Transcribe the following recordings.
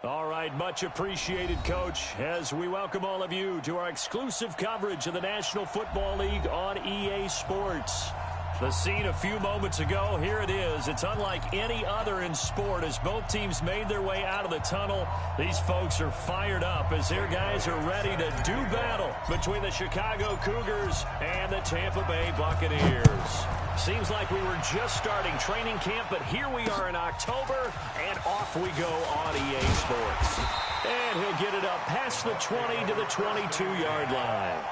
All right, much appreciated, Coach, as we welcome all of you to our exclusive coverage of the National Football League on EA Sports. The scene a few moments ago, here it is. It's unlike any other in sport as both teams made their way out of the tunnel. These folks are fired up as their guys are ready to do battle between the Chicago Cougars and the Tampa Bay Buccaneers. Seems like we were just starting training camp, but here we are in October, and off we go on EA Sports. And he'll get it up past the 20 to the 22-yard line.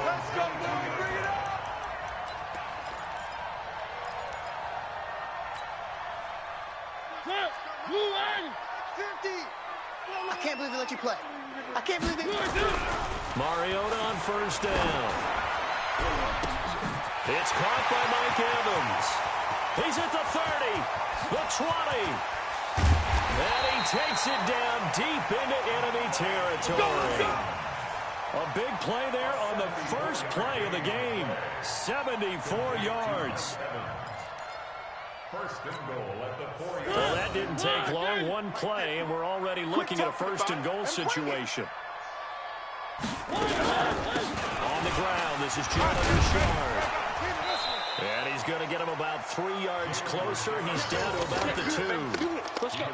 Let's go, boy. Bring it up. I can't believe they let you play. I can't believe they... Mariota on first down. It's caught by Mike Evans. He's at the 30, the 20. And he takes it down deep into enemy territory. A big play there on the first play of the game. 74 yards. First and goal at the 4-yard line. Well, that didn't take long. One play, and we're already looking at a first and goal situation. On the ground, this is Jonathan Shard. And he's going to get him about 3 yards closer. He's down to about the 2. Let's go.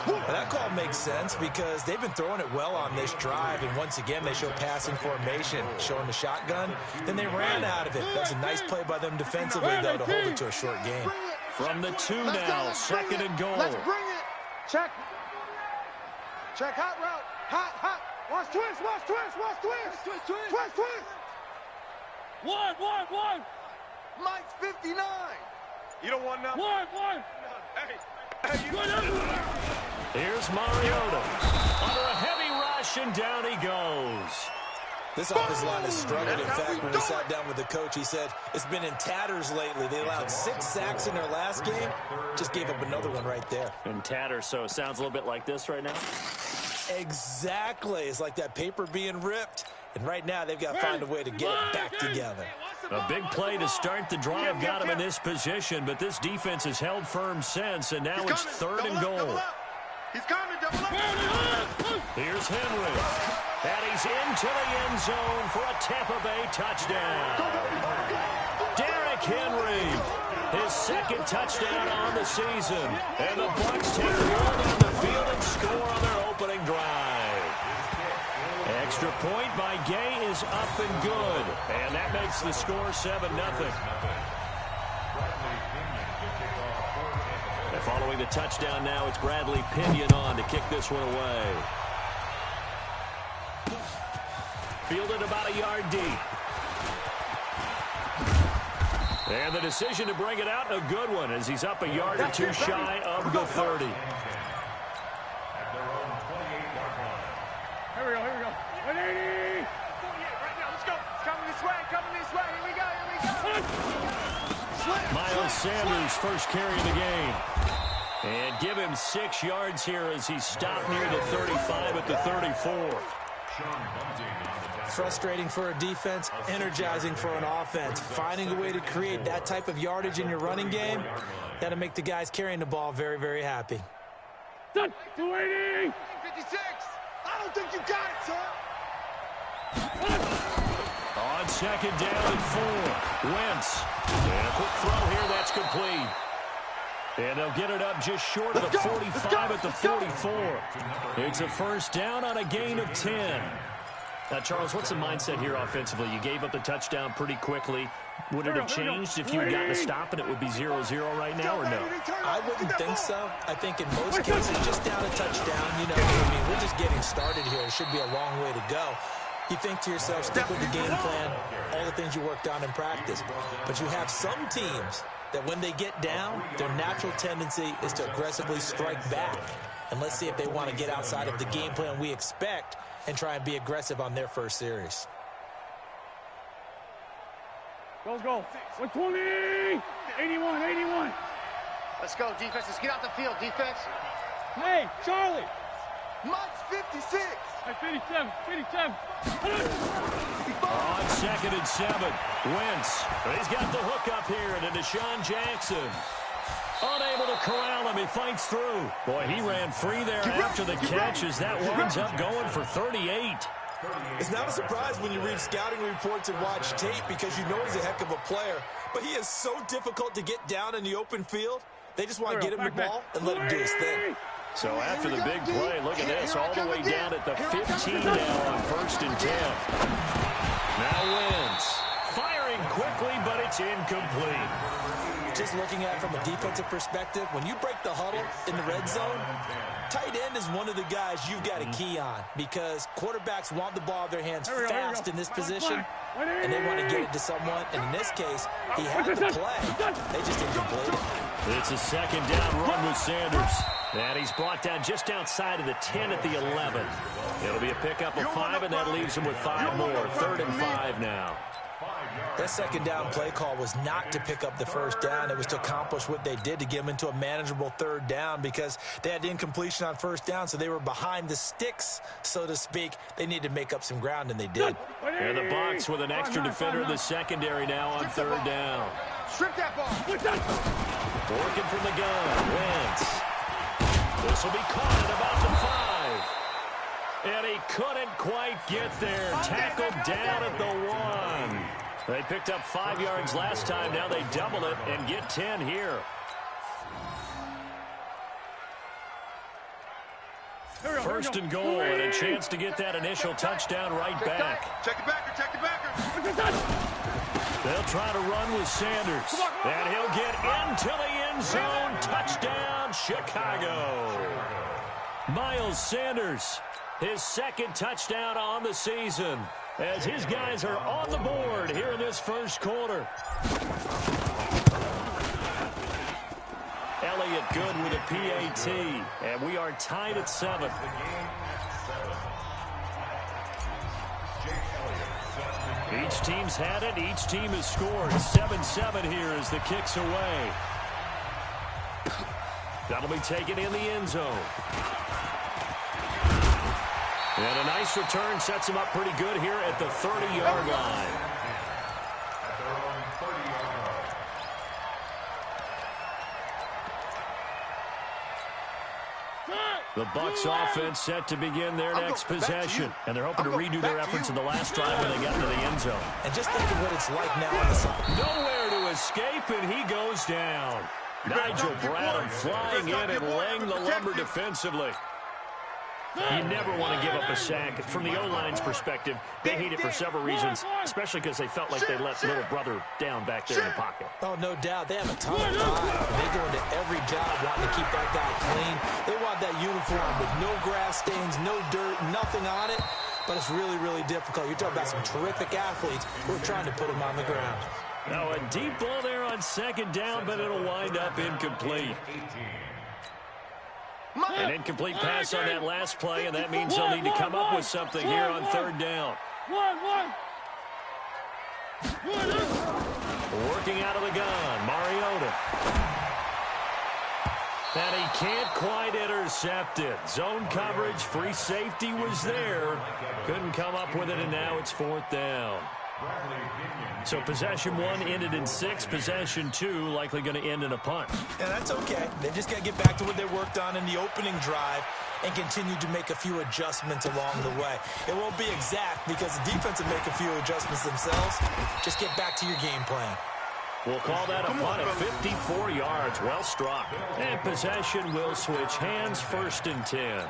Well, that call makes sense because they've been throwing it well on this drive, and once again they show passing formation, showing the shotgun. Then they ran out of it. That's a nice play by them defensively, though, to hold it to a short game. From the 2 now, second and goal. Let's bring it. Check. Check, hot route. Hot. Watch twist. Twist. One. Mike's 59. You don't want nothing. One. Hey, you Here's Mariota. Under a heavy rush, and down he goes. This offensive line has struggled. In fact, when we sat down with the coach, he said it's been in tatters lately. They allowed 6 sacks in their last game. Just gave up another one right there. In tatters, so it sounds a little bit like this right now? Exactly. It's like that paper being ripped. And right now, they've got to find a way to get it back together. A big play to start the drive got him in this position, but this defense has held firm since, and now it's third and goal. He's coming, double up. Here's Henry. And he's into the end zone for a Tampa Bay touchdown. Derrick Henry, his second touchdown on the season. And the Bucs take the ball down the field and score on their opening drive. Extra point by Gay is up and good. And that makes the score 7-0. And following the touchdown now, it's Bradley Pinion on to kick this one away. Fielded about a yard deep. And the decision to bring it out, a good one, as he's up a yard or two shy of the 30. Here we go. 180. Right now, let's go. It's coming this way. Here we go. Miles Sanders first carry of the game. And give him 6 yards here as he stopped near the 35 at the 34. Frustrating for a defense, energizing for an offense. Finding a way to create that type of yardage in your running game, that'll make the guys carrying the ball very, very happy. 280. 56. I don't think you got it, son. On second down and 4. Wentz. And a quick throw here, that's complete. And they'll get it up just short of the 45 at the 44. It's a first down on a gain of 10. Now, Charles, what's the mindset here offensively? You gave up the touchdown pretty quickly. Would it have changed if you had gotten a stop and it would be 0-0 right now, or no? I wouldn't think so. I think in most cases, just down a touchdown, I mean, we're just getting started here. It should be a long way to go. You think to yourself, stick with the game plan, all the things you worked on in practice. But you have some teams that when they get down, their natural tendency is to aggressively strike back. And let's see if they want to get outside of the game plan we expect and try and be aggressive on their first series. Go. 120. 81. Let's go, defense. Let's get out the field, defense. Hey, Charlie. Mike's 56. 57. On second and 7, Wentz. He's got the hook up here to Deshaun Jackson. Unable to corral him. He fights through. Boy, he ran free there after the catch as that winds up going for 38. It's not a surprise when you read scouting reports and watch tape because you know he's a heck of a player. But he is so difficult to get down in the open field. They just want to get him the ball and let him do his thing. So after the big play, look at this, all the way down at the 15 now on 1st and 10. Now Wentz. Firing quickly, but it's incomplete. Just looking at it from a defensive perspective, when you break the huddle in the red zone, tight end is one of the guys you've got to key on because quarterbacks want the ball in their hands fast in this position, and they want to get it to someone. And in this case, he had the play. They just didn't complete it. It's a 2nd down run with Sanders. And he's brought down just outside of the 10 at the 11. It'll be a pickup of 5, and that leaves him with 5 more. 3rd and 5 now. That 2nd down play call was not to pick up the 1st down. It was to accomplish what they did to get them into a manageable 3rd down because they had incompletion on 1st down, so they were behind the sticks, so to speak. They needed to make up some ground, and they did. And the Bucs with an extra defender in the secondary now on 3rd down. Strip that ball. Working from the gun. Wentz. This will be caught at about the 5. And he couldn't quite get there. Tackled down at the 1. They picked up 5 yards last time. Now they double it and get 10 here. First and goal and a chance to get that initial touchdown right back. Check it backer, check it backer. They'll try to run with Sanders. And he'll get into the end zone. Touchdown, Chicago. Miles Sanders, his 2nd touchdown on the season, as his guys are on the board here in this 1st quarter. Elliott good with a PAT, and we are tied at 7. Each team's had it. Each team has scored. 7-7 here as the kick's away. That'll be taken in the end zone. And a nice return sets him up pretty good here at the 30-yard line. The Bucs offense set to begin their next possession. And they're hoping to redo their efforts in the last drive when they got into the end zone. And just think of what it's like now on the side. Nowhere to escape, and he goes down. Nigel Bradham flying in and laying the lumber defensively. You never want to give up a sack. From the O-line's perspective, they hate it for several reasons, especially because they felt like they let little brother down back there in the pocket. Oh, no doubt. They have a ton of pride. They go into every job wanting to keep that guy clean. They want that uniform with no grass stains, no dirt, nothing on it. But it's really, really difficult. You're talking about some terrific athletes who are trying to put him on the ground. Now a deep ball there on 2nd down, but it'll wind up incomplete. An incomplete pass on that last play, and that means they'll need to come up with something here on 3rd down. Working out of the gun, Mariota. And he can't quite intercept it. Zone coverage, free safety was there. Couldn't come up with it, and now it's 4th down. So possession 1 ended in 6. Possession 2 likely going to end in a punt. And that's okay. They just got to get back to what they worked on in the opening drive and continue to make a few adjustments along the way. It won't be exact because the defense will make a few adjustments themselves. Just get back to your game plan. We'll call that a punt of 54 yards. Well struck. And possession will switch hands. 1st and 10.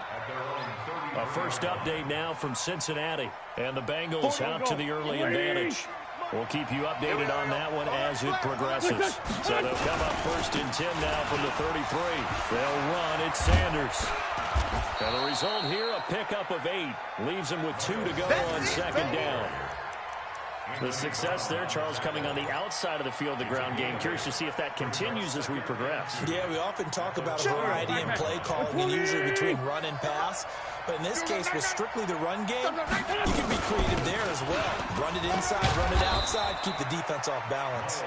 A first update now from Cincinnati. And the Bengals out to the early advantage. We'll keep you updated on that one as it progresses. So they'll come up 1st and 10 now from the 33. They'll run. It's Sanders. And the result here, a pickup of 8. Leaves them with 2 to go on 2nd down. The success there, Charles, coming on the outside of the field, the ground game. Curious to see if that continues as we progress. Yeah, we often talk about a variety in play calling and usually between run and pass. But in this case, with strictly the run game, you can be creative there as well. Run it inside, run it outside, keep the defense off balance.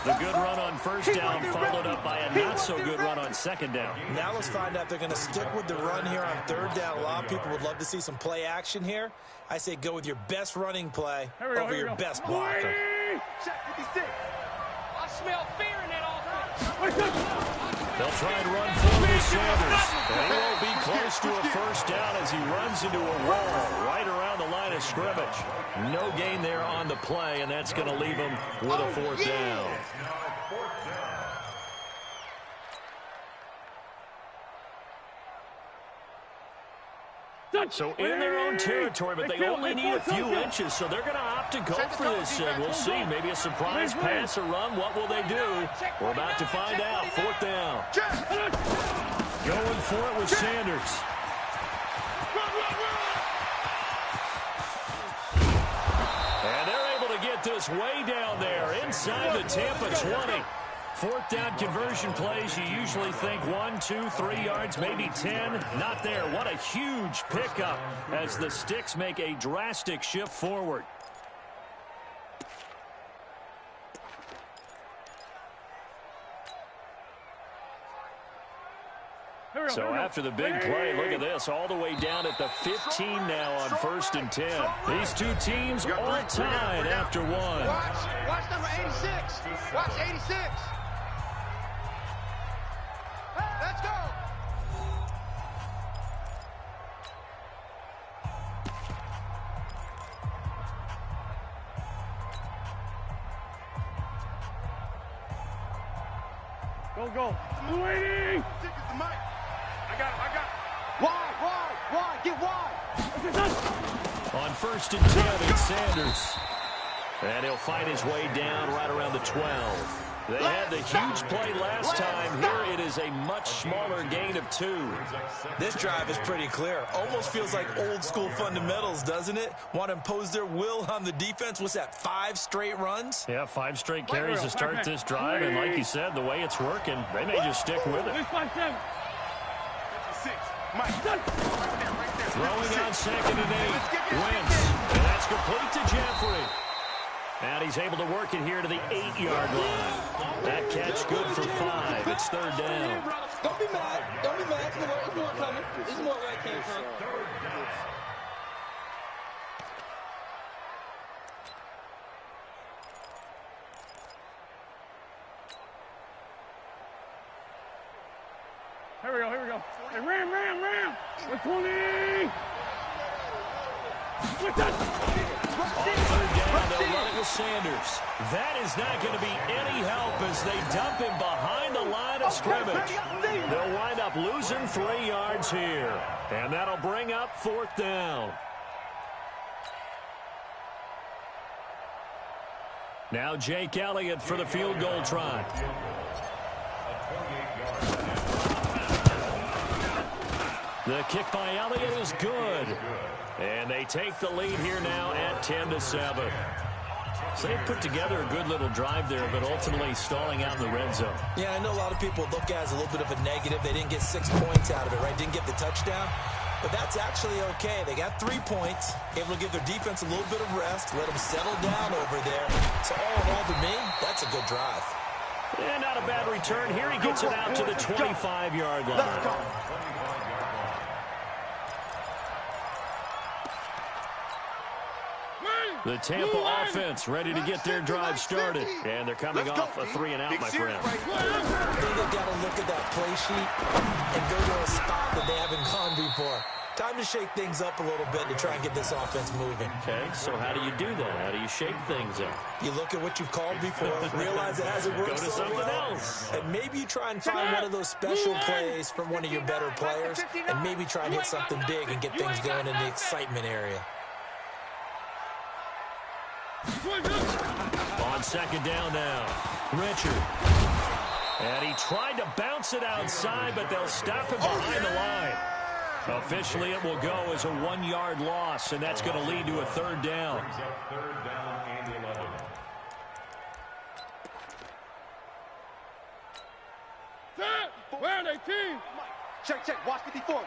The good run on 1st down followed up by a not-so-good run on 2nd down. Now let's find out if they're going to stick with the run here on 3rd down. A lot of people would love to see some play action here. I say go with your best running play over your best blocker. Check 56. I smell fear in that offense. They'll try and run forward with Sanders. And he won't be close to a first down as he runs into a wall right around the line of scrimmage. No gain there on the play, and that's going to leave him with a fourth down. So in their own territory, but they only need a few inches, so they're going to opt to go for this. We'll see. Maybe a surprise pass or run. What will they do? We're about to find out. Fourth down. Going for it with Sanders. And they're able to get this way down there inside the Tampa 20. Fourth down conversion plays, you usually think 1, 2, 3 yards, maybe 10. Not there. What a huge pickup as the Sticks make a drastic shift forward. So after the big play, look at this, all the way down at the 15 now on 1st and 10. These two teams all tied after one. Watch number 86. Watch 86. Let's go. Go. Waiting. I got it. Wide. Get wide. On 1st and 10, it's Sanders. And he'll fight his way down right around the 12. They had the huge play last time. Here it is a much smaller gain of 2. This drive is pretty clear. Almost feels like old school fundamentals, doesn't it? Want to impose their will on the defense. What's that, 5 straight runs? Yeah, 5 straight carries to start this drive. And like you said, the way it's working, they may just stick with it. Throwing on 2nd and 8. Wentz. And that's complete to Jeffrey. And he's able to work it here to the 8-yard line. That catch good for 5. It's 3rd down. Don't be mad. There's more coming. There's more where I came from. Here we go. Hey, ram. We're 20. What's that? On 3rd down, they'll run it with Sanders. That is not going to be any help as they dump him behind the line of scrimmage. They'll wind up losing 3 yards here. And that'll bring up 4th down. Now Jake Elliott for the field goal try. The kick by Elliott is good. And they take the lead here now at 10-7. So they put together a good little drive there, but ultimately stalling out in the red zone. Yeah, I know a lot of people look at it as a little bit of a negative. They didn't get 6 points out of it, right? Didn't get the touchdown. But that's actually okay. They got 3 points, able to give their defense a little bit of rest, let them settle down over there. So all in all, to me, that's a good drive. And not a bad return. Here he gets it out to the 25-yard line. The Tampa offense ready to get their drive started. And they're coming off a 3-and-out, my friend. I think they've got to look at that play sheet and go to a spot that they haven't gone before. Time to shake things up a little bit to try and get this offense moving. Okay, so how do you do that? How do you shake things up? You look at what you've called before, realize it hasn't worked Go to so something well, else. and maybe you try and find one of those special plays from one of your better players, and maybe try and hit something big and get things going in the excitement area. On 2nd down now, Richard. And he tried to bounce it outside, but they'll stop him behind the line. Officially, it will go as a 1-yard loss, and that's going to lead to a 3rd down. Where are they, team? Check. Watch 54.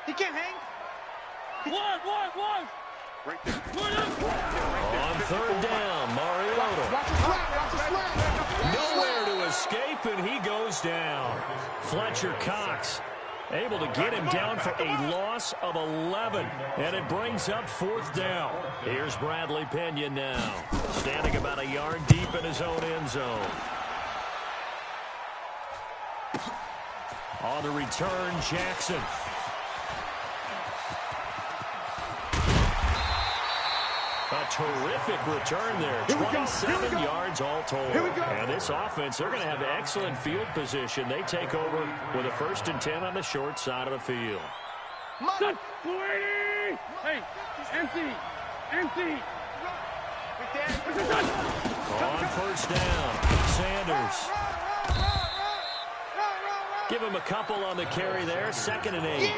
He can't hang. One. Right there. On 3rd down, Mariota. Watch his flag. Nowhere to escape, and he goes down. Fletcher Cox able to get him down for a loss of 11, and it brings up 4th down. Here's Bradley Pinion now, standing about a yard deep in his own end zone. On the return, Jackson. A terrific return there. 27 yards all told. And this offense, they're going to have excellent field position. They take over with a 1st and 10 on the short side of the field. Hey, empty. On 1st down, Sanders. Give him a couple on the carry there. 2nd and 8.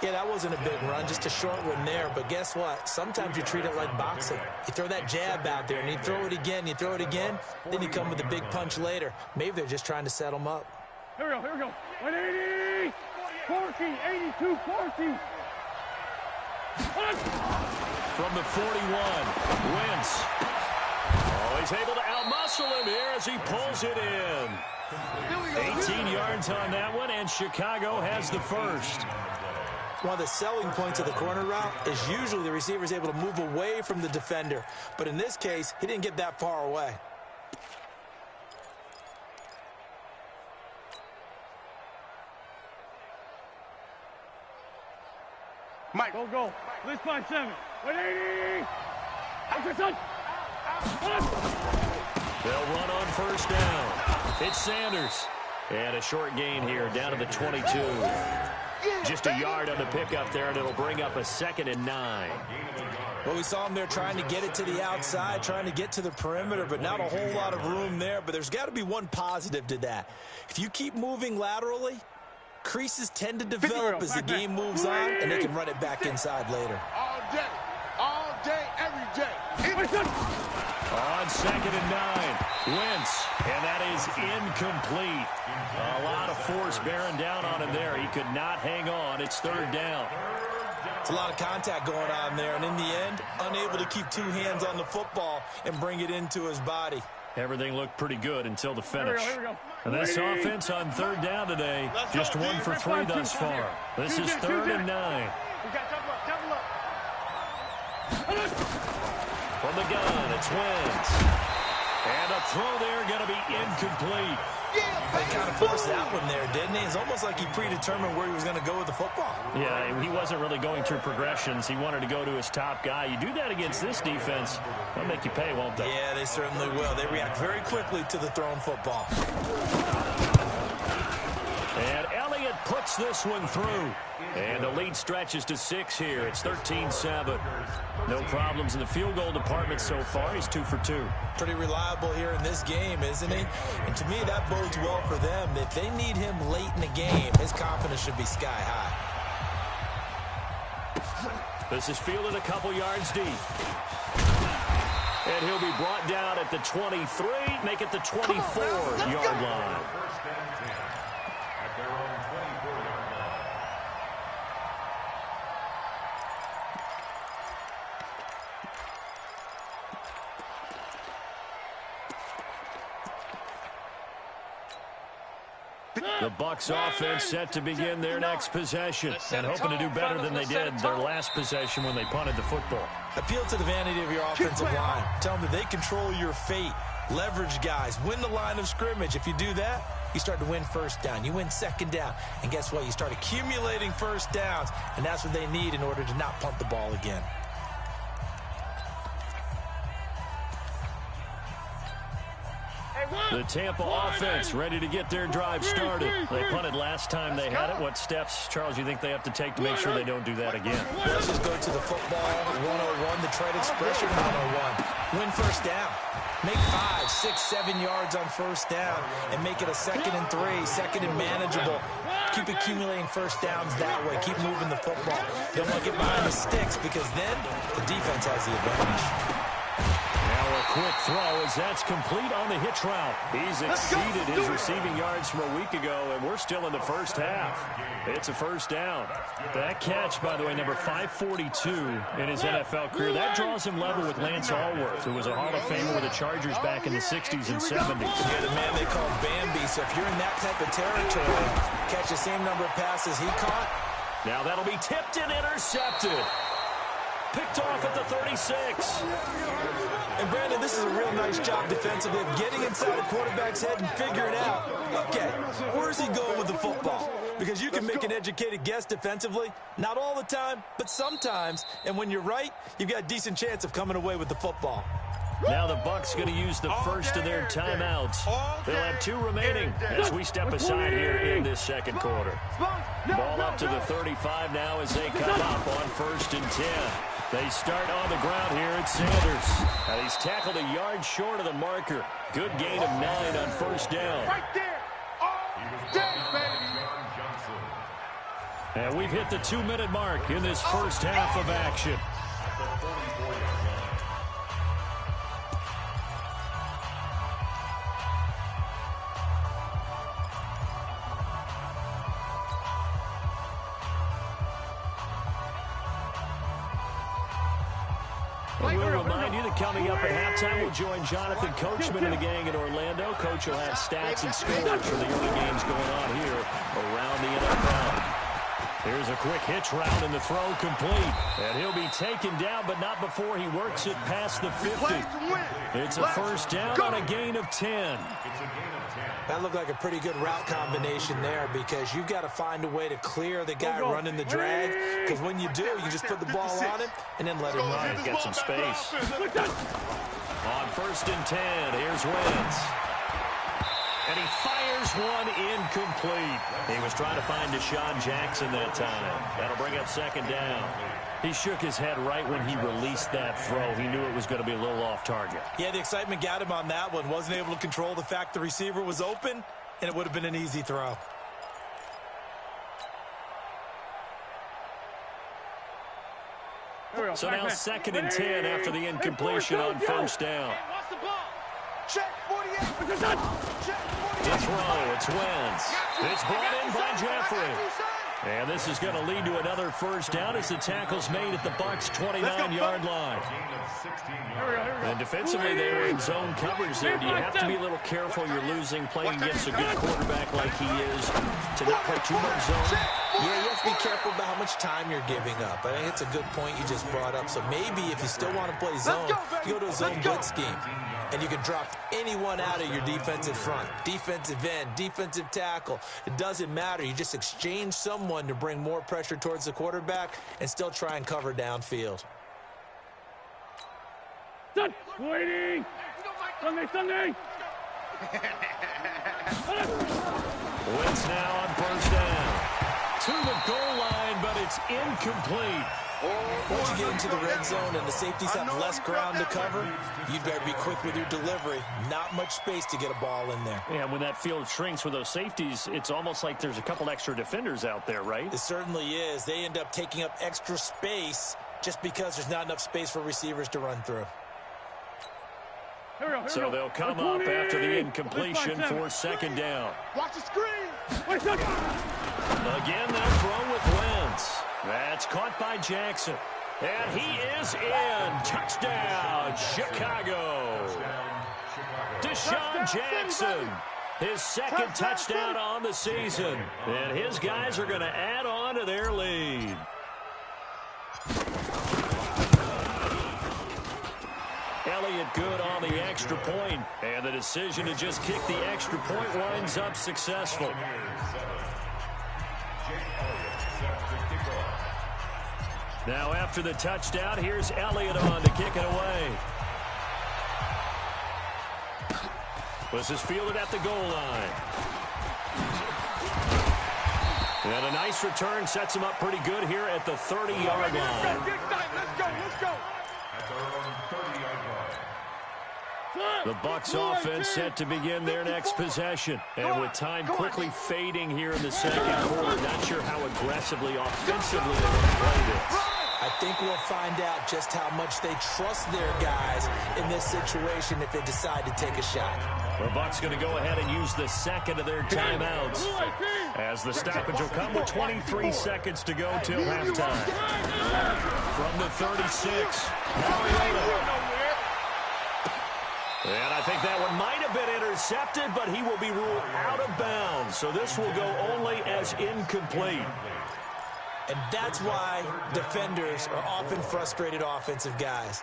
Yeah, that wasn't a big run, just a short one there. But guess what? Sometimes you treat it like boxing. You throw that jab out there, and you throw it again, then you come with a big punch later. Maybe they're just trying to set them up. Here we go. 180, 40, 82, 40. From the 41, Wentz. Oh, he's able to outmuscle him here as he pulls it in. 18 yards on that one, and Chicago has the first. One of the selling points of the corner route is usually the receiver is able to move away from the defender. But in this case, he didn't get that far away. Mike. Go. Blitz 5-7. 180. They'll run on 1st down. It's Sanders. And a short gain here down to the 22. Just a yard on the pickup there, and it'll bring up a 2nd and 9. Well, we saw him there trying to get it to the outside, trying to get to the perimeter, but not a whole lot of room there. But there's got to be one positive to that. If you keep moving laterally, creases tend to develop as the game moves on, and they can run it back inside later. All day, every day. On 2nd and 9, Wentz, and that is incomplete. A lot of force bearing down on him there. He could not hang on. It's 3rd down. It's a lot of contact going on there, and in the end, unable to keep 2 hands on the football and bring it into his body. Everything looked pretty good until the finish. Here we go. And this offense on 3rd down today, just 1 for 3 thus far. This is 3rd and 9. We got double up. From the gun, it's Wentz. And a throw there going to be incomplete. They kind of forced that one there, didn't he? It's almost like he predetermined where he was going to go with the football. Yeah, he wasn't really going through progressions. He wanted to go to his top guy. You do that against this defense, they'll make you pay, won't they? Yeah, they certainly will. They react very quickly to the thrown football. And Elliott puts this one through. And the lead stretches to 6 here. It's 13-7. No problems in the field goal department so far. He's 2 for 2. Pretty reliable here in this game, isn't he? And to me, that bodes well for them. If they need him late in the game, his confidence should be sky high. This is fielded a couple yards deep. And he'll be brought down at the 23, make it the 24-yard line. The Bucs offense set to begin their next possession and hoping to do better than they did their last possession when they punted the football. Appeal to the vanity of your offensive line. Tell them that they control your fate. Leverage guys. Win the line of scrimmage. If you do that, you start to win 1st down. You win 2nd down. And guess what? You start accumulating 1st downs, and that's what they need in order to not punt the ball again. The Tampa offense ready to get their drive started. They punted last time they had it. What steps, Charles, you think they have to take to make sure they don't do that again? Let's just go to the football 101, the trade expression 101. Win 1st down. Make 5, 6, 7 yards on 1st down and make it a 2nd and 3, 2nd and manageable. Keep accumulating 1st downs that way. Keep moving the football. Don't want to get behind the sticks because then the defense has the advantage. Now a quick throw as that's complete on the hitch route. He's exceeded his receiving yards from a week ago, and we're still in the 1st half. It's a 1st down. That catch, by the way, number 542 in his NFL career, that draws him level with Lance Allworth, who was a Hall of Famer with the Chargers back in the 60s and 70s. Yeah, the man they call Bambi. So if you're in that type of territory, catch the same number of passes he caught. Now that'll be tipped and intercepted. picked off at the 36. And Brandon, this is a real nice job defensively of getting inside a quarterback's head and figuring out, okay, where's he going with the football? Because you can make an educated guess defensively, not all the time, but sometimes. And when you're right, you've got a decent chance of coming away with the football. Now the Bucs going to use the first of their timeouts. They'll have 2 remaining as we step aside here in this second quarter. Ball up to the 35 now as they come up on 1st and 10. They start on the ground here at Sanders. And he's tackled a yard short of the marker. Good gain of 9 on 1st down. Right there. All day, baby. And we've hit the 2-minute mark in this first half of action. We'll remind you that coming up at halftime, we'll join Jonathan Coachman and the gang in Orlando. Coach will have stats and scores from the early games going on here around the NFL. Here's a quick hitch route and the throw complete. And he'll be taken down, but not before he works it past the 50. It's a first down on a gain of 10. That looked like a pretty good route combination there because you've got to find a way to clear the guy running the drag. Because when you do, you just put the ball on him and then let him run. He's got some space. On 1st and 10, here's Wentz. And he fires one incomplete. He was trying to find Deshaun Jackson that time. That'll bring up 2nd down. He shook his head right when he released that throw. He knew it was going to be a little off target. Yeah, the excitement got him on that one. Wasn't able to control the fact the receiver was open, and it would have been an easy throw. So now 2nd and 10 after the incompletion on 1st down. Check 48. The throw, it's Wentz. It's brought in by Jeffrey. And this is going to lead to another 1st down as the tackle's made at the Bucs' 29-yard line. And defensively, they were in zone coverage there. Do you have to be a little careful? You're losing playing against a good quarterback like he is to not play too much zone? Yeah, you have to be careful about how much time you're giving up. I think it's a good point you just brought up. So maybe if you still want to play zone, you go to a zone blitz scheme. And you can drop anyone out of your defensive front. Defensive end, defensive tackle. It doesn't matter. You just exchange someone to bring more pressure towards the quarterback and still try and cover downfield. Waiting! Sunday! Wentz now on 1st down. To the goal line, but it's incomplete. Once you get into the red zone and the safeties have less ground to cover, you'd better be quick with your delivery. Not much space to get a ball in there. Yeah, when that field shrinks with those safeties, it's almost like there's a couple extra defenders out there, right? It certainly is. They end up taking up extra space just because there's not enough space for receivers to run through. So they'll come up after the incompletion for 2nd down. Watch the screen. Again, they'll throw with Wentz. That's caught by Jackson. And he is in. Touchdown, Chicago. Deshaun Jackson, his 2nd touchdown on the season. And his guys are going to add on to their lead. Elliott good on the extra point, and the decision to just kick the extra point winds up successful. Now after the touchdown, here's Elliott on to kick it away. This is fielded at the goal line. And a nice return sets him up pretty good here at the 30-yard line. Let's go. The Bucs offense set to begin their next possession. And with time quickly fading here in the second quarter, not sure how aggressively, offensively they want to play this. I think we'll find out just how much they trust their guys in this situation if they decide to take a shot. The Bucs going to go ahead and use the 2nd of their timeouts as the stoppage will come with 23 seconds to go till halftime. From the 36, Mariota. And I think that one might have been intercepted, but he will be ruled out of bounds. So this will go only as incomplete. And that's why defenders are often frustrated offensive guys.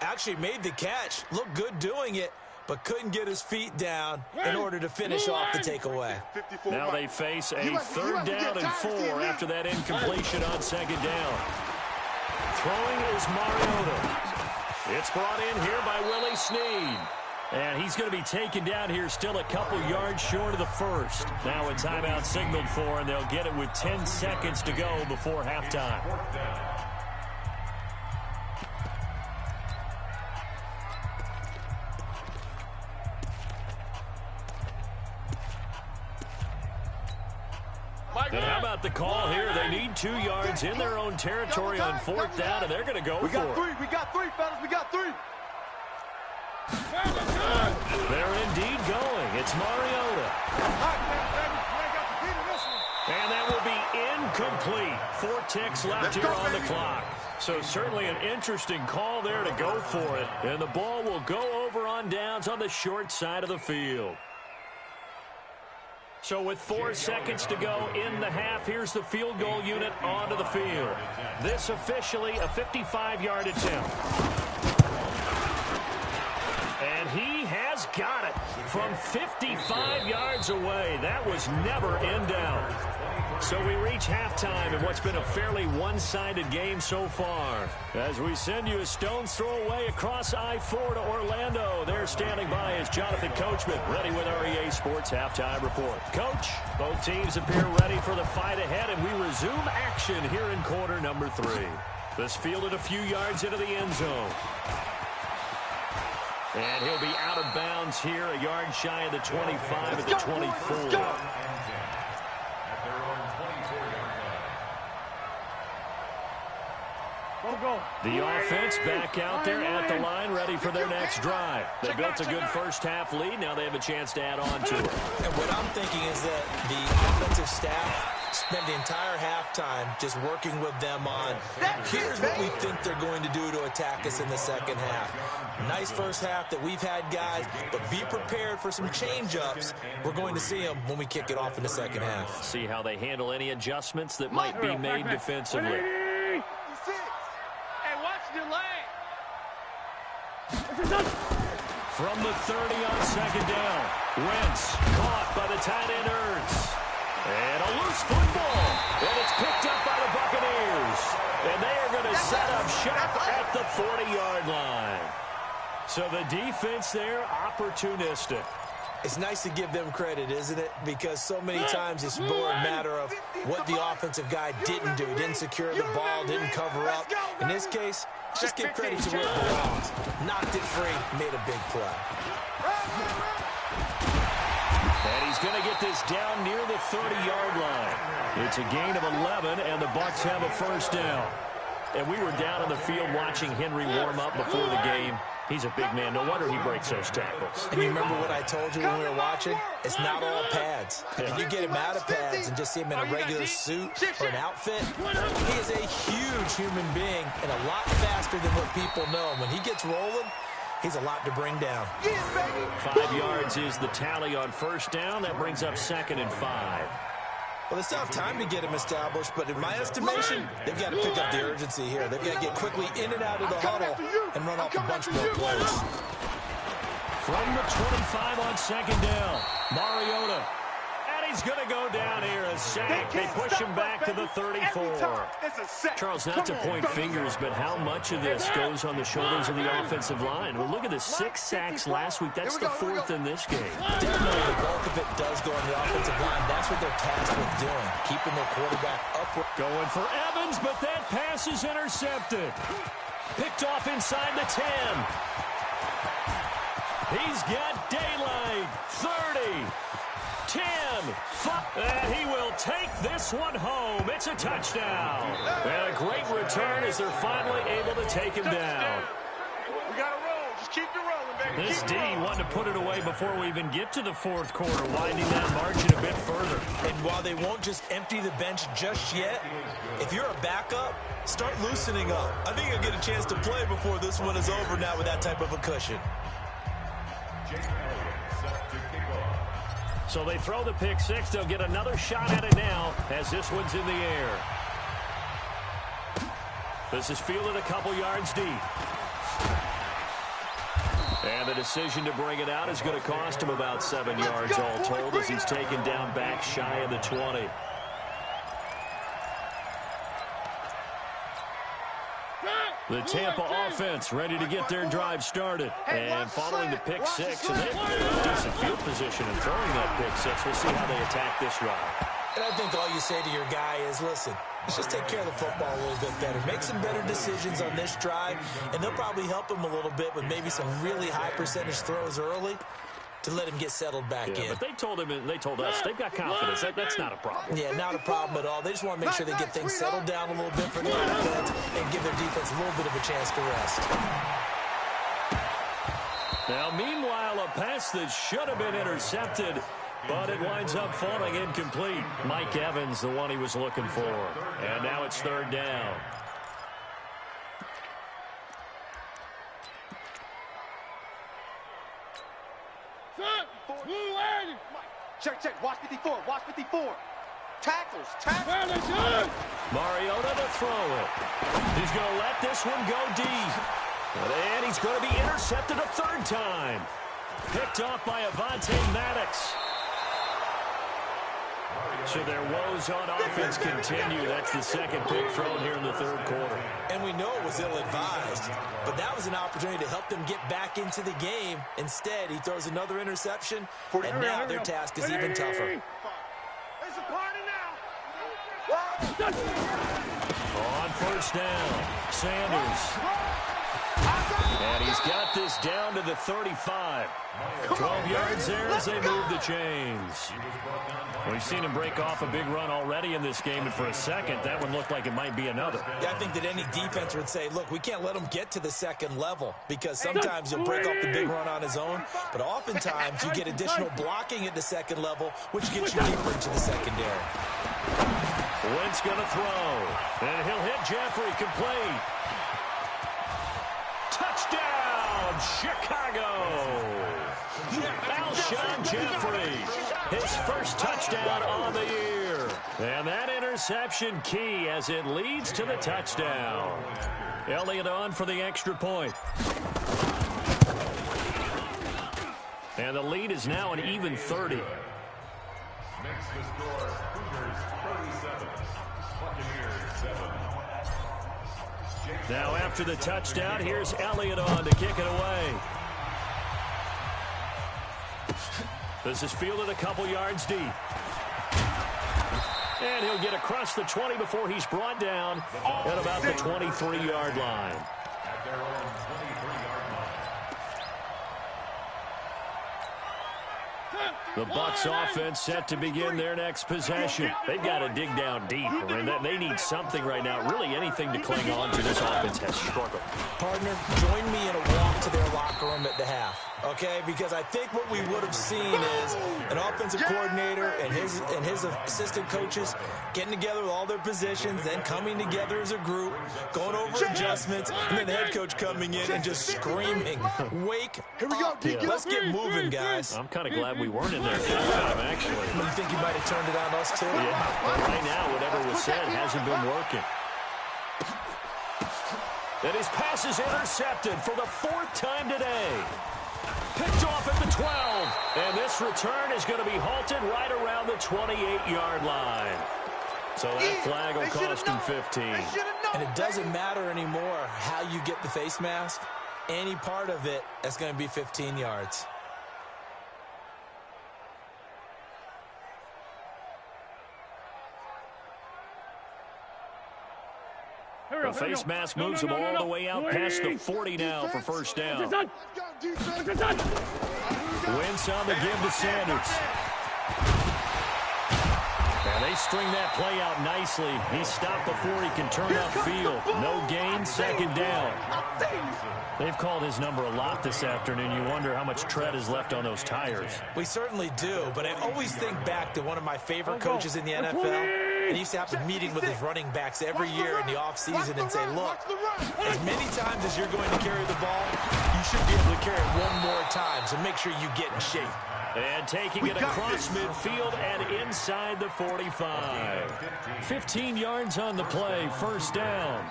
Actually made the catch, looked good doing it, but couldn't get his feet down in order to finish off the takeaway. Now they face a third down and 4 after that incompletion on second down. Throwing is Mariota. It's brought in here by Willie Snead. And he's going to be taken down here still a couple yards short of the first. Now a timeout signaled for, and they'll get it with 10 seconds to go before halftime. And how about the call here? They need 2 yards in their own territory on fourth down, and they're going to go for it. We got three, fellas. We got 3. They're indeed going. It's Mariota. And that will be incomplete. 4 ticks left here on the clock. So certainly an interesting call there to go for it. And the ball will go over on downs on the short side of the field. So with 4 seconds to go in the half, here's the field goal unit onto the field. This officially a 55-yard attempt. And he has got it from 55 yards away. That was never in doubt. So we reach halftime in what's been a fairly one-sided game so far. As we send you a stone's throw away across I-4 to Orlando. There standing by is Jonathan Coachman, ready with our EA Sports Halftime Report. Coach, both teams appear ready for the fight ahead, and we resume action here in quarter number 3. This fielded a few yards into the end zone. And he'll be out of bounds here, a yard shy of the 25 at the 24. The offense back out there at the line, ready for their next drive. They built a good first-half lead. Now they have a chance to add on to it. And what I'm thinking is that the offensive staff spent the entire halftime just working with them on, here's what we think they're going to do to attack us in the second half. Nice first half that we've had, guys, but be prepared for some change-ups. We're going to see them when we kick it off in the second half. See how they handle any adjustments that might be made defensively. From the 30 on second down, Wentz caught by the tight end Ertz. And a loose football, and it's picked up by the Buccaneers. And they are going to set up shop at the 40-yard line. So the defense there, opportunistic. It's nice to give them credit, isn't it? Because so many times it's more a matter of what the offensive guy didn't do. Didn't secure the ball, didn't cover up. In this case, just give credit to where it belongs. Knocked it free, made a big play. And he's going to get this down near the 30-yard line. It's a gain of 11, and the Bucs have a first down. And we were down on the field watching Henry warm up before the game. He's a big man. No wonder he breaks those tackles. And you remember what I told you when we were watching? It's not all pads. When you get him out of pads and just see him in a regular suit or an outfit, he is a huge human being and a lot faster than what people know. When he gets rolling, he's a lot to bring down. 5 yards is the tally on first down. That brings up 2nd and 5. Well, they still have time to get him established, but in my estimation, they've got to pick up the urgency here. They've got to get quickly in and out of the huddle and run off a bunch more plays. From the 25 on second down, Mariota. And he's going to go down here, a sack. They push him back to the 34. Charles, not to point fingers, but how much of this goes on the shoulders of the offensive line? Well, look at the 6 sacks last week. That's the 4th in this game. Definitely the bulk of it does go on the offensive line. That's what they're tasked with doing, keeping their quarterback upright. Going for Evans, but that pass is intercepted. Picked off inside the 10. He's got daylight. 30. 10, 5, and he will take this one home. It's a touchdown. And a great return as they're finally able to take him down. We got to roll. Just keep it rolling, baby. This D wanted to put it away before we even get to the 4th quarter, winding that margin a bit further. And while they won't just empty the bench just yet, if you're a backup, start loosening up. I think you'll get a chance to play before this one is over now with that type of a cushion. So they throw the pick 6. They'll get another shot at it now as this one's in the air. This is fielded a couple yards deep. And the decision to bring it out is going to cost him about 7 yards all told as he's taken down back shy of the 20. The Tampa offense ready to get their drive started. And following the pick six, and they have decent field position and throwing that pick six. We'll see how they attack this drive. And I think all you say to your guy is, listen, let's just take care of the football a little bit better. Make some better decisions on this drive, and they'll probably help him a little bit with maybe some really high percentage throws early to let him get settled back in. But they told him, and they told us, they've got confidence. That's not a problem. Yeah, not a problem at all. They just want to make sure they get things settled down a little bit for the offense and give their defense a little bit of a chance to rest. Now, meanwhile, a pass that should have been intercepted, but it winds up falling incomplete. Mike Evans, the one he was looking for. And now it's third down. Check. Watch 54. Watch 54. Tackles. Mariota to throw it. He's going to let this one go deep. And he's going to be intercepted a third time. Picked off by Avonte Maddox. So their woes on offense continue. That's the second pick thrown here in the third quarter. And we know it was ill-advised, but that was an opportunity to help them get back into the game. Instead, he throws another interception, and now their task is even tougher. It's a party now. On first down, Sanders. And he's got this down to the 35. 12 yards there as they move the chains. We've seen him break off a big run already in this game, and for a second, that one looked like it might be another. Yeah, I think that any defense would say, look, we can't let him get to the second level because sometimes he'll break off the big run on his own, but oftentimes you get additional blocking at the second level, which gets you deeper into the secondary. Wentz going to throw, and he'll hit Jeffrey complete. Touchdown, Chicago! Alshon Jeffrey, his first touchdown on the year. And that interception key as it leads to the touchdown. Elliott on for the extra point. And the lead is now an even 30. Makes the score Cougars 37, Buccaneers 7. Now after the touchdown, here's Elliott on to kick it away. This is fielded a couple yards deep. And he'll get across the 20 before he's brought down at about the 23-yard line. At their own 23-yard line. The Bucs offense set to begin their next possession. They've got to dig down deep. I mean, they need something right now. Really anything to cling on to. This offense has struggled. Partner, join me in a walk to their locker room at the half, okay? Because I think what we would have seen is an offensive coordinator and his assistant coaches getting together with all their positions, then coming together as a group, going over adjustments, and then the head coach coming in and just screaming, wake up. Let's get moving, guys. I'm kind of glad we weren't in there for that time, actually. You think you might have turned it on us, too? Yeah, but right now, whatever was said hasn't been working. And his pass is intercepted for the fourth time today. Picked off at the 12. And this return is going to be halted right around the 28-yard line. So that flag will cost him 15. And it doesn't matter anymore how you get the face mask. Any part of it, that's going to be 15 yards. The face mask moves him all the way out past the 40 now for first down. Wentz on the give to Sanders. And they string that play out nicely. He's stopped before he can turn upfield. No gain, second down. They've called his number a lot this afternoon. You wonder how much tread is left on those tires. We certainly do, but I always think back to one of my favorite coaches in the NFL. And he used to have a meeting with his running backs every year in the offseason and say, look, as many times as you're going to carry the ball, you should be able to carry it one more time, so make sure you get in shape. And taking it across midfield and inside the 45. 15 yards on the play, first down.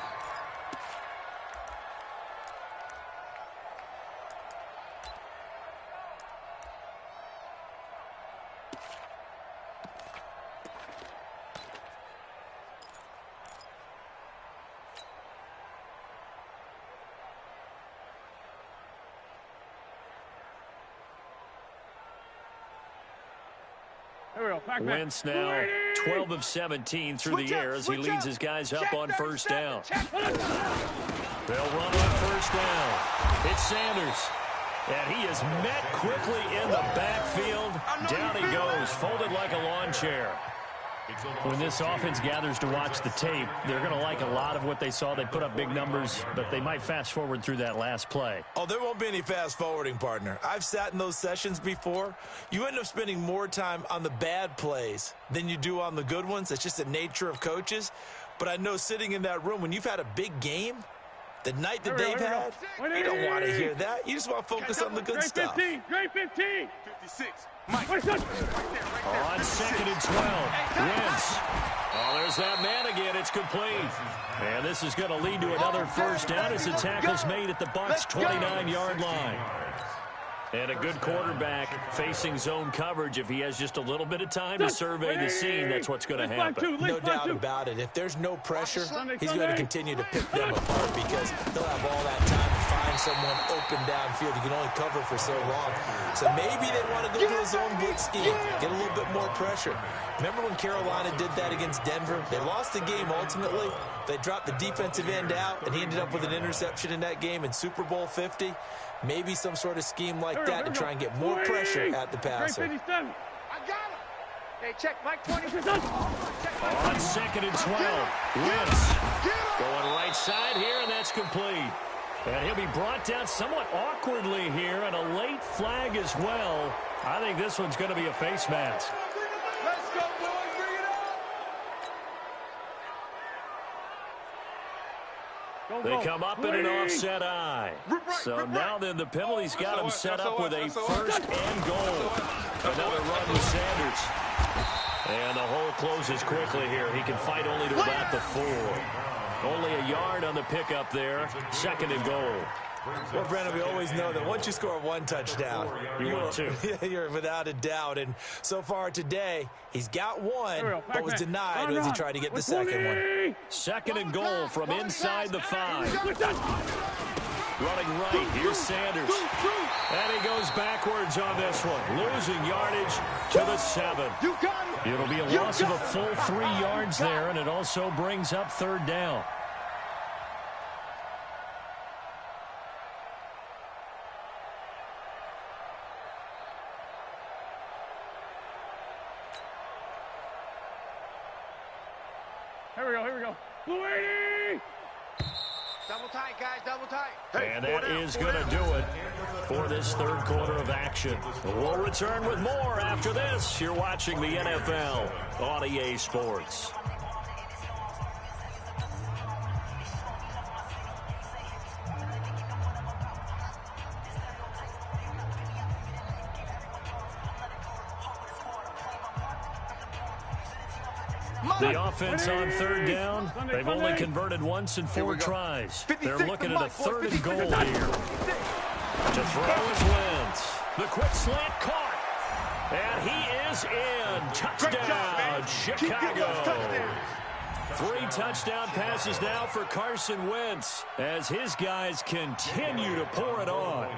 Wentz now 12 of 17 through the air as he leads his guys up on first down. They'll run on first down. It's Sanders. And he is met quickly in the backfield. Down he goes, folded like a lawn chair. When this offense gathers to watch the tape, they're going to like a lot of what they saw. They put up big numbers, but they might fast forward through that last play. Oh, there won't be any fast forwarding, partner. I've sat in those sessions before. You end up spending more time on the bad plays than you do on the good ones. That's just the nature of coaches. But I know sitting in that room, when you've had a big game, the night that they've had, you don't want to hear that. You just want to focus on the good stuff. Great 15. 56. Mike. On 2nd and 12, Wentz. Oh, there's that man again. It's complete. And this is going to lead to another first down as the tackle's made at the Bucs' 29-yard line. And a good quarterback facing zone coverage. If he has just a little bit of time to survey the scene, that's what's going to happen. No doubt about it. If there's no pressure, he's going to continue to pick them apart because he'll have all that time to find someone open downfield. He can only cover for so long. So maybe they want to go to a zone blitz scheme, get a little bit more pressure. Remember when Carolina did that against Denver? They lost the game ultimately. They dropped the defensive end out, and he ended up with an interception in that game in Super Bowl 50. Maybe some sort of scheme like that to try and get more pressure at the passer. I got him. Hey, check Mike 20. On 2nd and 12, Wentz going right side here, and that's complete. And he'll be brought down somewhat awkwardly here, and a late flag as well. I think this one's going to be a face mask. Let's go, boys. Bring it up. They come up in an offset eye. So now then the penalty's got him set up with a first and goal. Another run with Sanders. And the hole closes quickly here. He can fight only to about the 4. Only a yard on the pickup there. 2nd and goal. Well, Brandon, we always know that once you score one touchdown, you're 2. You're without a doubt. And so far today, he's got one, but was denied as he tried to get the second one. 2nd and goal from inside the 5. Running right, here's Sanders. And he goes backwards on this one, losing yardage to the 7. It'll be a loss of a full 3 yards there, and it also brings up 3rd down. Here we go. Blue 80! Double tight, guys, double tight. And that is going to do it for this 3rd quarter of action. We'll return with more after this. You're watching the NFL on EA Sports. The offense on 3rd down, they've only converted once in 4 tries. They're looking at a 3rd and goal here. To throw is Wentz. The quick slant caught. And he is in. Touchdown, Chicago. 3 touchdown passes now for Carson Wentz as his guys continue to pour it on.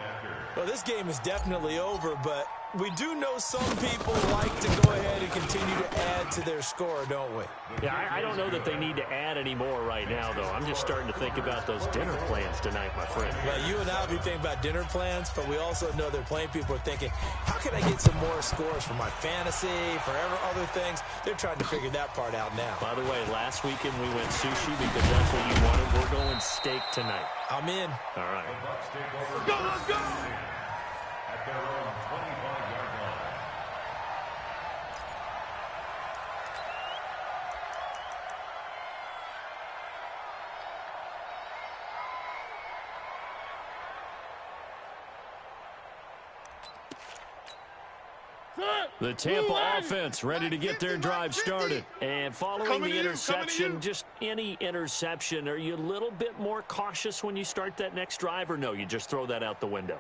Well, this game is definitely over, but we do know some people like to go ahead and continue to add to their score, don't we? Yeah, I don't know that they need to add any more right now, though. I'm just starting to think about those dinner plans tonight, my friend. Well, you and I will be thinking about dinner plans, but we also know they're playing people are thinking, how can I get some more scores for my fantasy, for other things? They're trying to figure that part out now. By the way, last weekend we went sushi because that's what you wanted. We're going steak tonight. I'm in. All right. Go, let's go! At their own 25-yard line. The Tampa offense ready to get their drive started. And following the interception, just any interception, are you a little bit more cautious when you start that next drive, or no, you just throw that out the window?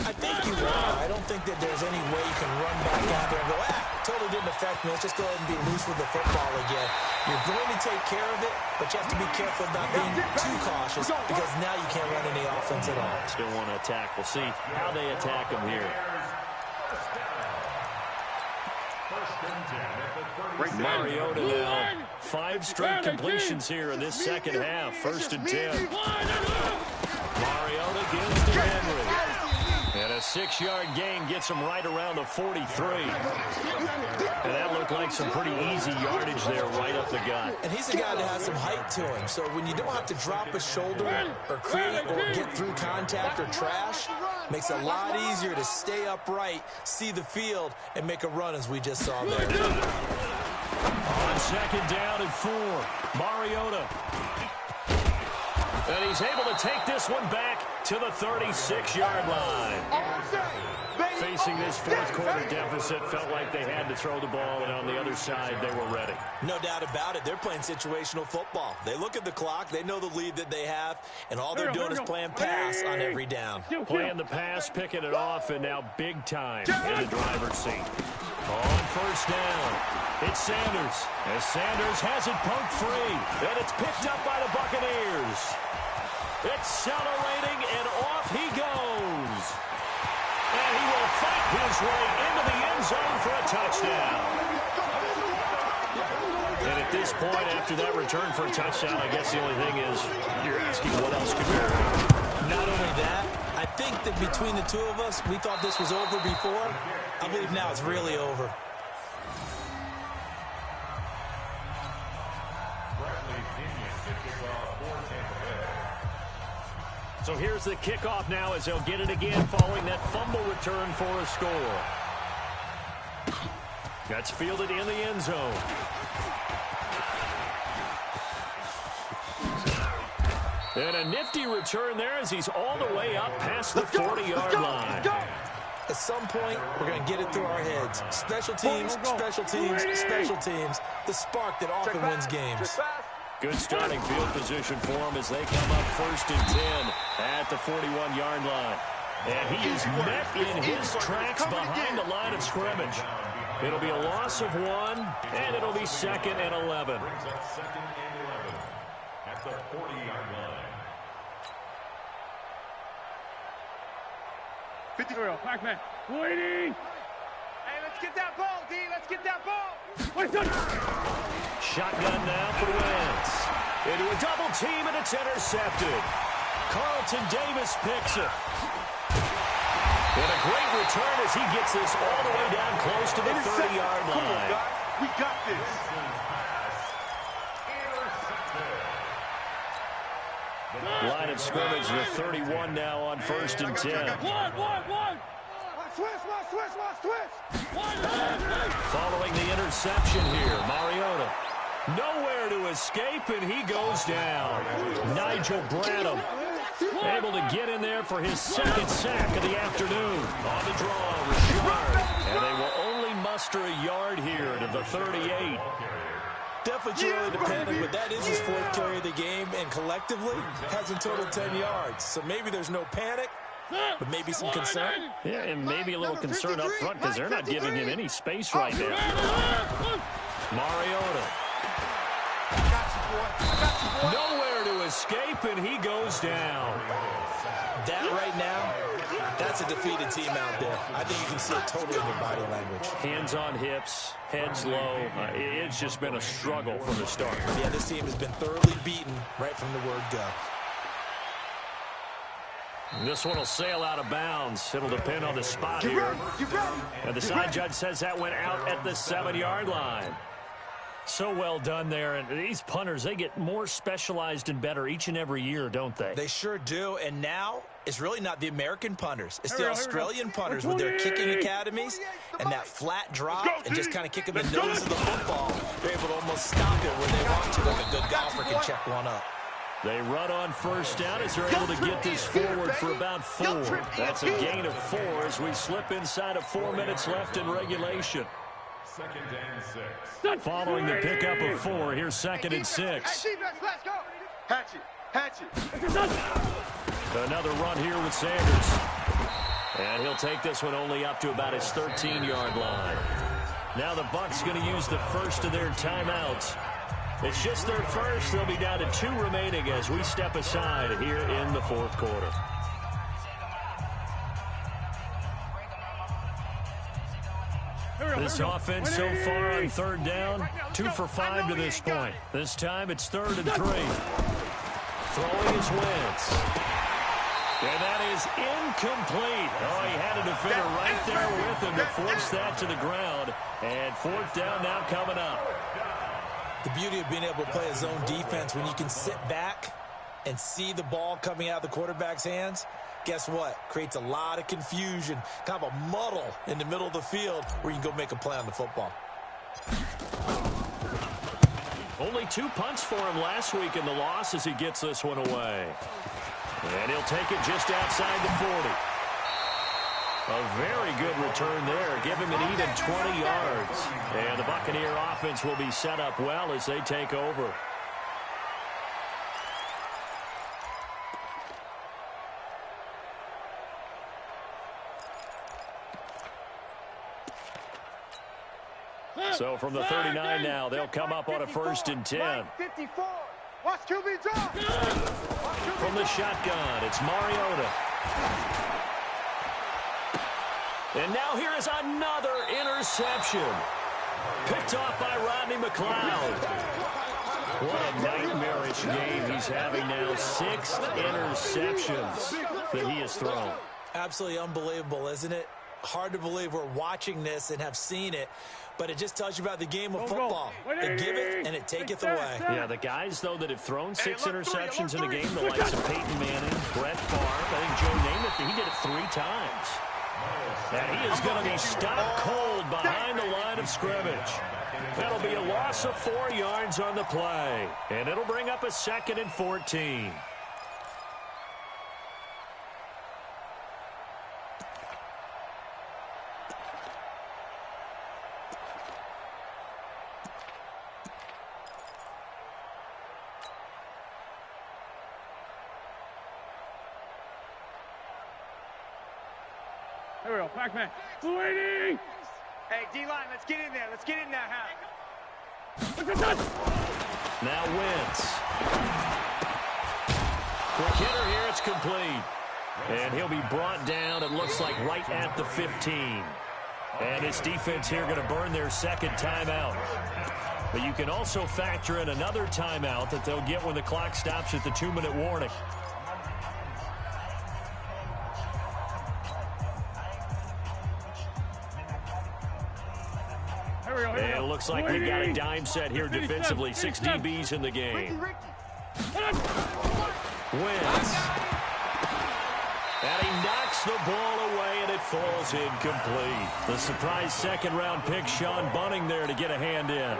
I think you are. I don't think that there's any way you can run back out there and go, totally didn't affect me. Let's just go ahead and be loose with the football again. You're going to take care of it, but you have to be careful about being too cautious because now you can't run any offense at all. Still want to attack. We'll see how they attack them here. First and 10. Mariota now. 5 straight completions here in this second half. 1st and 10. Mariota gives to Henry. And a 6-yard gain gets him right around the 43. And that looked like some pretty easy yardage there right up the gut. And he's a guy that has some height to him. So when you don't have to drop a shoulder or create or get through contact or trash, makes it a lot easier to stay upright, see the field, and make a run as we just saw there. On 2nd down and 4, Mariota. And he's able to take this one back to the 36-yard line. Facing this 4th quarter deficit, felt like they had to throw the ball, and on the other side, they were ready. No doubt about it. They're playing situational football. They look at the clock, they know the lead that they have, and all they're doing is playing pass on every down. Playing the pass, picking it off, and now big time in the driver's seat. On 1st down, it's Sanders. As Sanders has it poked free, and it's picked up by the Buccaneers. Accelerating, and off he goes. And he will fight his way into the end zone for a touchdown. And at this point, after that return for a touchdown, I guess the only thing is you're asking what else could be wrong. Not only that, I think that between the two of us, we thought this was over before. I believe now it's really over. So here's the kickoff now as they'll get it again following that fumble return for a score. That's fielded in the end zone. And a nifty return there as he's all the way up past the 40-yard line. At some point, we're going to get it through our heads. Special teams, special teams, special teams. The spark that often wins games. Good starting field position for him as they come up 1st and 10 at the 41-yard line. And he is met in his tracks behind the line of scrimmage. It'll be a loss of 1, and it'll be 2nd and 11. Brings up 2nd and 11 at the 40-yard line. 50 girl, Pac-Man. Waiting. Hey, let's get that ball, D. Let's get that ball. Shotgun now for Wentz. Into a double team, and it's intercepted. Carlton Davis picks it. And a great return as he gets this all the way down close to the 30-yard line. Come on, guys. We got this. Line of scrimmage, the 31 now on 1st and 10. One. Switch. Following the interception here, Mariota. Nowhere to escape, and he goes down. Nigel Bradham able to get in there for his 2nd sack of the afternoon. On the draw, Richard. And they will only muster a yard here to the 38. Definitely too early to panic, but that is his 4th carry of the game, and collectively has in total 10 yards. So maybe there's no panic, but maybe some concern. Yeah, and maybe a little concern up front because they're not giving him any space right now. Mariota. Nowhere to escape, and he goes down. That right now, that's a defeated team out there. I think you can see it totally in their body language. Hands on hips, heads low. It's just been a struggle from the start. Yeah, this team has been thoroughly beaten right from the word go. And this one will sail out of bounds. It'll depend on the spot here. And the side judge says that went out at the 7-yard line. So well done there. And these punters, they get more specialized and better each and every year, don't they? They sure do. And now it's really not the American punters. It's the Australian punters with their kicking academies and that flat drop and just kind of kicking the nose of the football. They're able to almost stop it where they want to, like a good golfer can check one up. They run on 1st down as they're able to get this forward for about 4. That's a gain of 4 as we slip inside of 4 minutes left in regulation. 2nd and 6. Following the pickup of 4, here's 2nd and 6. Let's go. Hatchet. Another run here with Sanders. And he'll take this one only up to about his 13-yard line. Now the Bucs going to use the first of their timeouts. It's just their first. They'll be down to 2 remaining as we step aside here in the 4th quarter. This offense so far on third down, 2 for 5 to this point. This time it's 3rd and 3. Throwing his Wentz. And that is incomplete. Oh, he had a defender right there with him to force that to the ground. And 4th down now coming up. The beauty of being able to play a zone defense when you can sit back and see the ball coming out of the quarterback's hands, guess what? Creates a lot of confusion, kind of a muddle in the middle of the field where you can go make a play on the football. Only 2 punts for him last week in the loss as he gets this one away. And he'll take it just outside the 40. A very good return there. Give him an even 20 yards. And the Buccaneer offense will be set up well as they take over. So from the 39 now, they'll come up on a 1st and 10. 54. Watch QB drop. From the shotgun, it's Mariota. And now here is another interception. Picked off by Rodney McLeod. What a nightmarish game he's having now. 6 interceptions that he has thrown. Absolutely unbelievable, isn't it? Hard to believe we're watching this and have seen it, but it just tells you about the game of football. It giveth and it taketh away. Yeah, the guys, though, that have thrown 6 interceptions in a game, the likes of Peyton Manning, Brett Favre, I think Joe Namath, he did it 3 times. And he is going to be stopped cold behind the line of scrimmage. That'll be a loss of 4 yards on the play. And it'll bring up a 2nd and 14. Here we go, Pac-Man. Blue 80! Hey, D-line, let's get in there. Let's get in there, Hal. Now Wentz. Quick hitter here, it's complete. And he'll be brought down, it looks like, right at the 15. And this defense here going to burn their 2nd timeout. But you can also factor in another timeout that they'll get when the clock stops at the 2-minute warning. And it looks like we've got a dime set here defensively. 6 DBs in the game. Wentz. And he knocks the ball away, and it falls incomplete. The surprise 2nd-round pick, Sean Bunting, there to get a hand in.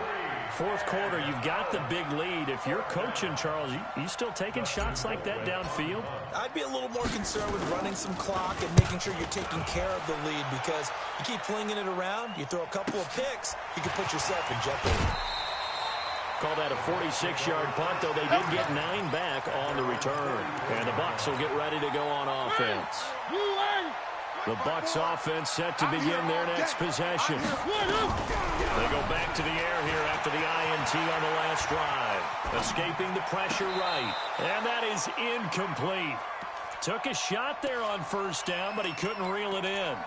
4th quarter, you've got the big lead. If you're coaching, Charles, you still taking shots like that downfield? I'd be a little more concerned with running some clock and making sure you're taking care of the lead, because you keep flinging it around, you throw a couple of picks, you can put yourself in jeopardy. Call that a 46-yard punt, though they did get 9 back on the return. And the Bucs will get ready to go on offense. The Bucs offense set to begin their next possession. They go back to the air here after the INT on the last drive. Escaping the pressure right. And that is incomplete. Took a shot there on 1st down, but he couldn't reel it in.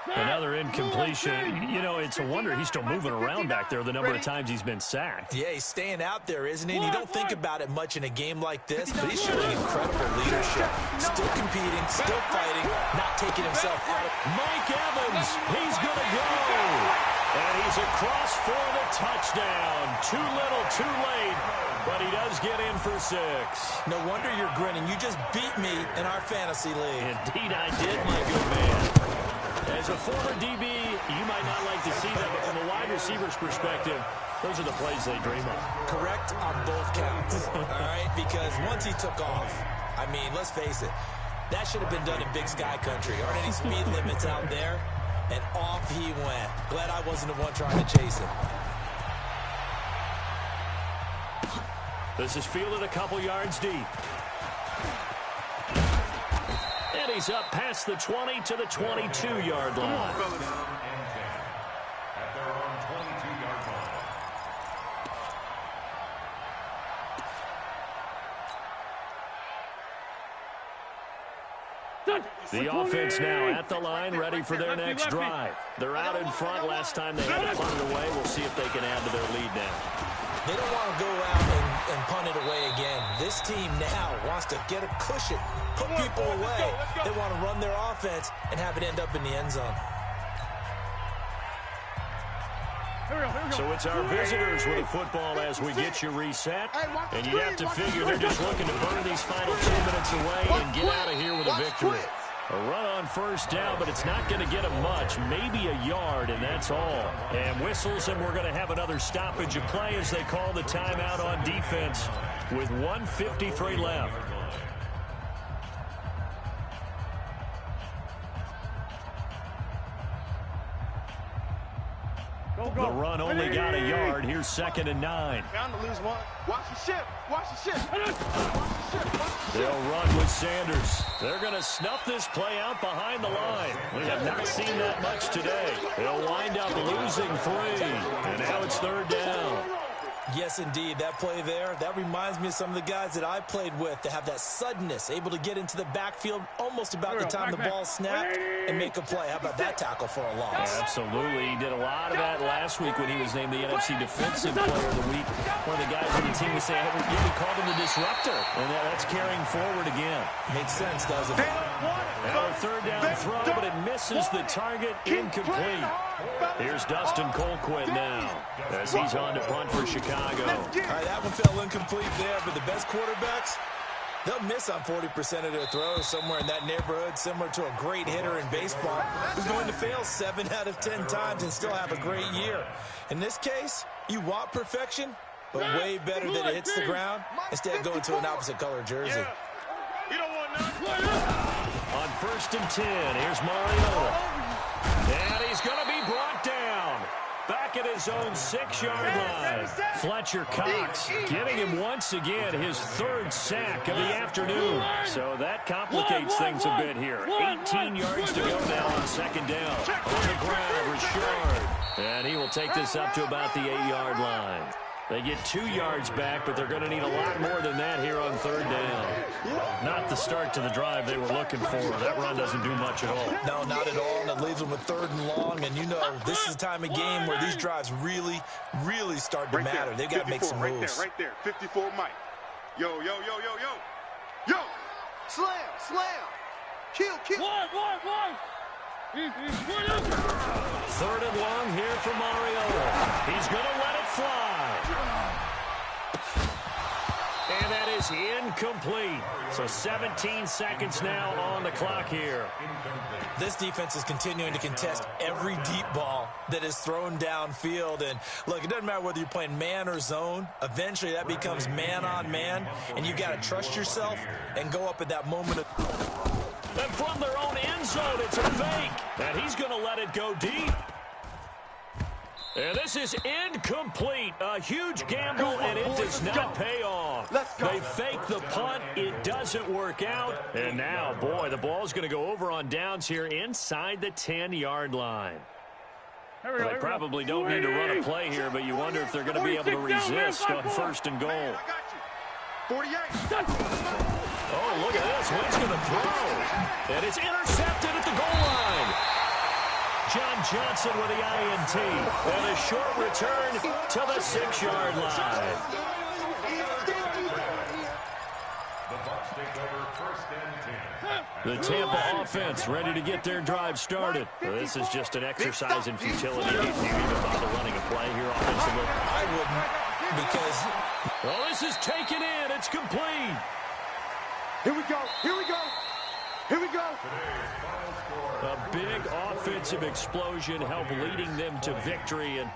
Another incompletion. You know, it's a wonder he's still moving around back there the number of times he's been sacked. Yeah, he's staying out there, isn't he? And you don't think about it much in a game like this, but he's showing incredible leadership. Still competing, still fighting, not taking himself out. Mike Evans, he's going to go. And he's across for the touchdown. Too little, too late, but he does get in for 6. No wonder you're grinning. You just beat me in our fantasy league. Indeed I did, my good man. As a former DB, you might not like to see that, but from a wide receiver's perspective, those are the plays they dream of. Correct on both counts, all right? Because once he took off, I mean, let's face it, that should have been done in Big Sky Country. Aren't any speed limits out there? And off he went. Glad I wasn't the one trying to chase him. This is fielded a couple yards deep. And he's up past the 20 to the 22-yard line. At their own 22-yard line. The offense now at the line, ready for their next drive. They're out in front. Last time they had it punted away. We'll see if they can add to their lead now. They don't want to go out and punt it away again. This team now wants to get a cushion, put people away. They want to run their offense and have it end up in the end zone. So it's our visitors with the football as we get you reset. And you have to figure they're just looking to burn these final 2 minutes away and get out of here with a victory. A run on first down, but it's not going to get them much. Maybe a yard, and that's all. And whistles, and we're going to have another stoppage of play as they call the timeout on defense with 1:53 left. The run only got a yard. Here's 2nd and 9. Bound to lose one. Watch the ship. Watch the ship. Watch the ship. They'll run with Sanders. They're going to snuff this play out behind the line. We have not seen that much today. They'll wind up losing 3. And now it's 3rd down. Yes, indeed. That play there, that reminds me of some of the guys that I played with to have that suddenness, able to get into the backfield almost about the time the ball snapped and make a play. How about that tackle for a loss? Absolutely. He did a lot of that last week when he was named the NFC Defensive Player of the Week. One of the guys on the team was saying, yeah, we called him the disruptor. And that's carrying forward again. Makes sense, doesn't it? Now a 3rd down throw, but it misses the target. Incomplete. Here's Dustin Colquitt now as he's on to punt for Chicago. All right, that one fell incomplete there, but the best quarterbacks, they'll miss on 40% of their throws somewhere in that neighborhood, similar to a great hitter in baseball who's going to fail 7 out of 10 times and still have a great year. In this case, you want perfection, but way better that it hits the ground instead of going to an opposite color jersey. You don't want none. On 1st and 10, here's Mariota. And he's going to be brought down. Back at his own 6-yard line. Fletcher Cox getting him once again his 3rd sack of the afternoon. So that complicates things a bit here. 18 yards to go now on 2nd down. On the ground, Richard. And he will take this up to about the 8-yard line. They get 2 yards back, but they're going to need a lot more than that here on 3rd down. Not the start to the drive they were looking for. That run doesn't do much at all. No, not at all, and it leaves them with 3rd and long. And you know, this is the time of game where these drives really, really start to matter. They've got to make some moves. Right there, 54 Mike. Yo, yo, yo, yo, yo. Yo! Slam, slam. Kill. One. 3rd and long here for Mariota. He's going to let it fly. And that is incomplete. So 17 seconds now on the clock here. This defense is continuing to contest every deep ball that is thrown downfield. And look, it doesn't matter whether you're playing man or zone. Eventually that becomes man on man. And you've got to trust yourself and go up at that moment of... And from their own end zone, it's a fake. And he's going to let it go deep. And this is incomplete. A huge gamble, and it does not pay off. They fake the punt. It doesn't work out. And now, boy, the ball's going to go over on downs here inside the 10-yard line. Well, they probably don't need to run a play here, but you wonder if they're going to be able to resist on 1st and goal. 48. Oh, look at this. Wynn's going to throw. And it's intercepted at the goal line. John Johnson with the INT. And a short return to the 6-yard line. The Bucs take over 1st and 10. The Tampa offense ready to get their drive started. Well, this is just an exercise in futility. Do you even bother running a play here offensively? I wouldn't, because... Well, this is taken in. It's complete. Here we go. Here we go. Here we go. A big offensive explosion helped leading them to victory. And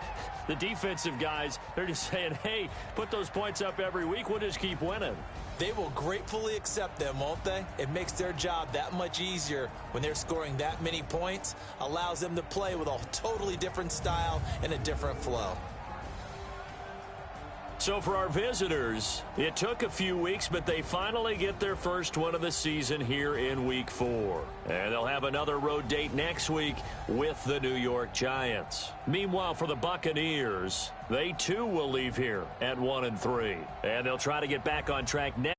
the defensive guys, they're just saying, hey, put those points up every week. We'll just keep winning. They will gratefully accept them, won't they? It makes their job that much easier when they're scoring that many points. Allows them to play with a totally different style and a different flow. So for our visitors, it took a few weeks, but they finally get their first one of the season here in Week 4. And they'll have another road date next week with the New York Giants. Meanwhile, for the Buccaneers, they too will leave here at 1-3. And they'll try to get back on track next.